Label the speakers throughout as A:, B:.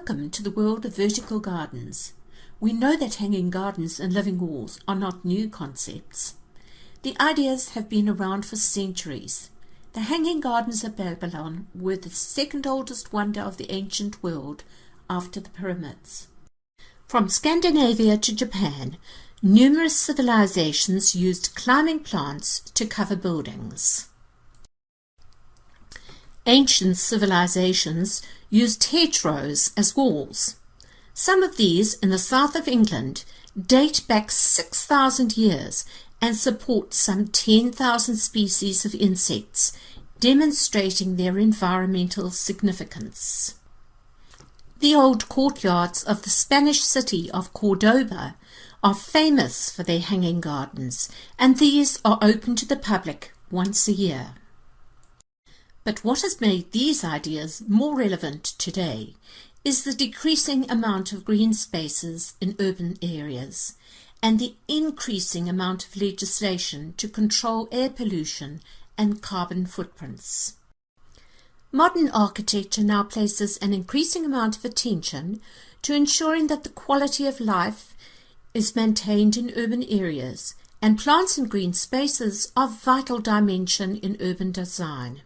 A: Welcome to the world of vertical gardens. We know that hanging gardens and living walls are not new concepts. The ideas have been around for centuries. The Hanging Gardens of Babylon were the second oldest wonder of the ancient world after the pyramids. From Scandinavia to Japan, numerous civilizations used climbing plants to cover buildings. Ancient civilizations used hedgerows as walls. Some of these in the south of England date back 6,000 years and support some 10,000 species of insects, demonstrating their environmental significance. The old courtyards of the Spanish city of Cordoba are famous for their hanging gardens, and these are open to the public once a year. But what has made these ideas more relevant today is the decreasing amount of green spaces in urban areas and the increasing amount of legislation to control air pollution and carbon footprints. Modern architecture now places an increasing amount of attention to ensuring that the quality of life is maintained in urban areas, and plants and green spaces are a vital dimension in urban design.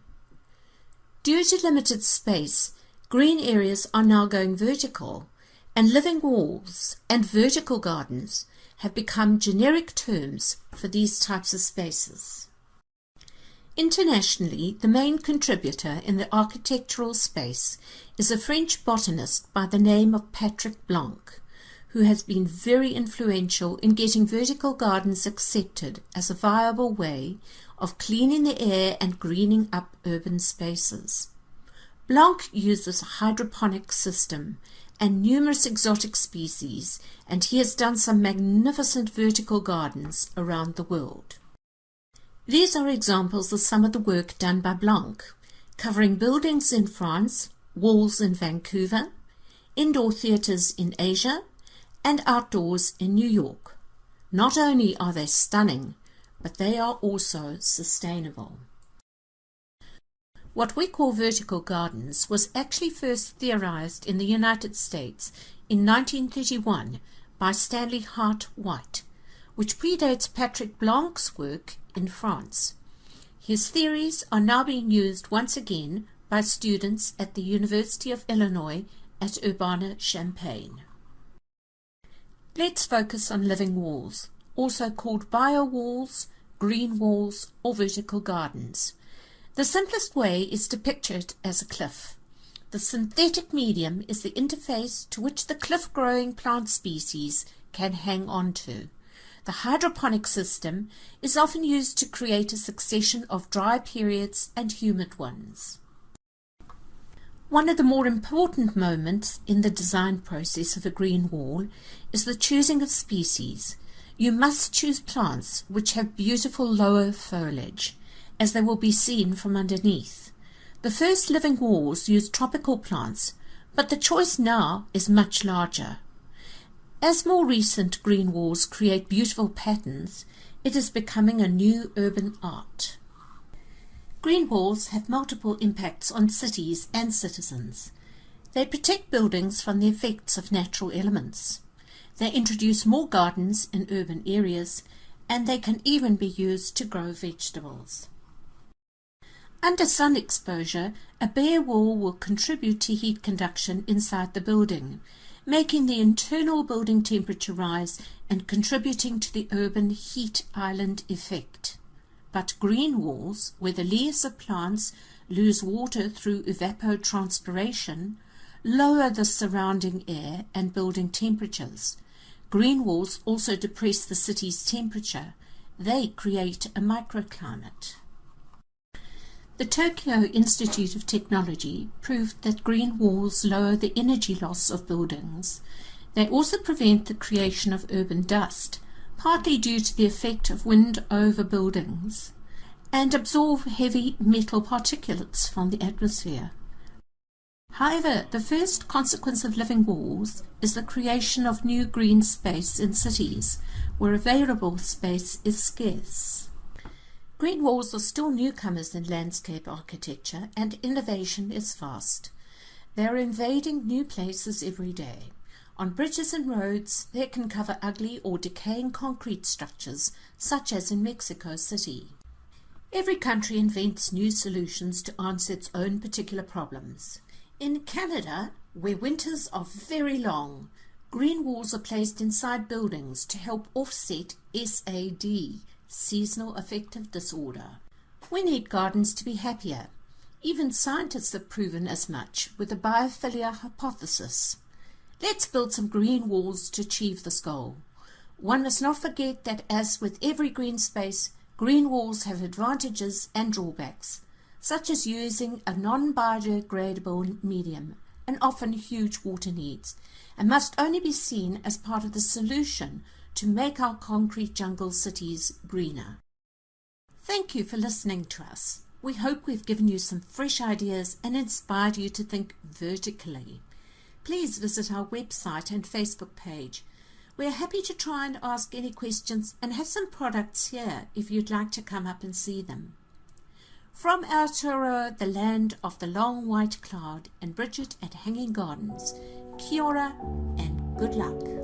A: Due to limited space, green areas are now going vertical, and living walls and vertical gardens have become generic terms for these types of spaces. Internationally, the main contributor in the architectural space is a French botanist by the name of Patrick Blanc, who has been very influential in getting vertical gardens accepted as a viable way of cleaning the air and greening up urban spaces. Blanc uses a hydroponic system and numerous exotic species, and he has done some magnificent vertical gardens around the world. These are examples of some of the work done by Blanc, covering buildings in France, walls in Vancouver, indoor theatres in Asia, and outdoors in New York. Not only are they stunning, but they are also sustainable. What we call vertical gardens was actually first theorized in the United States in 1931 by Stanley Hart White, which predates Patrick Blanc's work in France. His theories are now being used once again by students at the University of Illinois at Urbana-Champaign. Let's focus on living walls, also called biowalls, green walls, or vertical gardens. The simplest way is to picture it as a cliff. The synthetic medium is the interface to which the cliff-growing plant species can hang on to. The hydroponic system is often used to create a succession of dry periods and humid ones. One of the more important moments in the design process of a green wall is the choosing of species. You must choose plants which have beautiful lower foliage, as they will be seen from underneath. The first living walls used tropical plants, but the choice now is much larger. As more recent green walls create beautiful patterns, it is becoming a new urban art. Green walls have multiple impacts on cities and citizens. They protect buildings from the effects of natural elements. They introduce more gardens in urban areas, and they can even be used to grow vegetables. Under sun exposure, a bare wall will contribute to heat conduction inside the building, making the internal building temperature rise and contributing to the urban heat island effect. But green walls, where the leaves of plants lose water through evapotranspiration, lower the surrounding air and building temperatures. Green walls also depress the city's temperature. They create a microclimate. The Tokyo Institute of Technology proved that green walls lower the energy loss of buildings. They also prevent the creation of urban dust, partly due to the effect of wind over buildings, and absorb heavy metal particulates from the atmosphere. However, the first consequence of living walls is the creation of new green space in cities, where available space is scarce. Green walls are still newcomers in landscape architecture, and innovation is fast. They're invading new places every day. On bridges and roads, they can cover ugly or decaying concrete structures, such as in Mexico City. Every country invents new solutions to answer its own particular problems. In Canada, where winters are very long, green walls are placed inside buildings to help offset SAD, seasonal affective disorder. We need gardens to be happier. Even scientists have proven as much with the biophilia hypothesis. Let's build some green walls to achieve this goal. One must not forget that, as with every green space, green walls have advantages and drawbacks, such as using a non-biodegradable medium and often huge water needs, and must only be seen as part of the solution to make our concrete jungle cities greener. Thank you for listening to us. We hope we've given you some fresh ideas and inspired you to think vertically. Please visit our website and Facebook page. We're happy to try and ask any questions and have some products here if you'd like to come up and see them. From Aotearoa, the land of the long white cloud, and Bridget at Hanging Gardens, kia ora and good luck.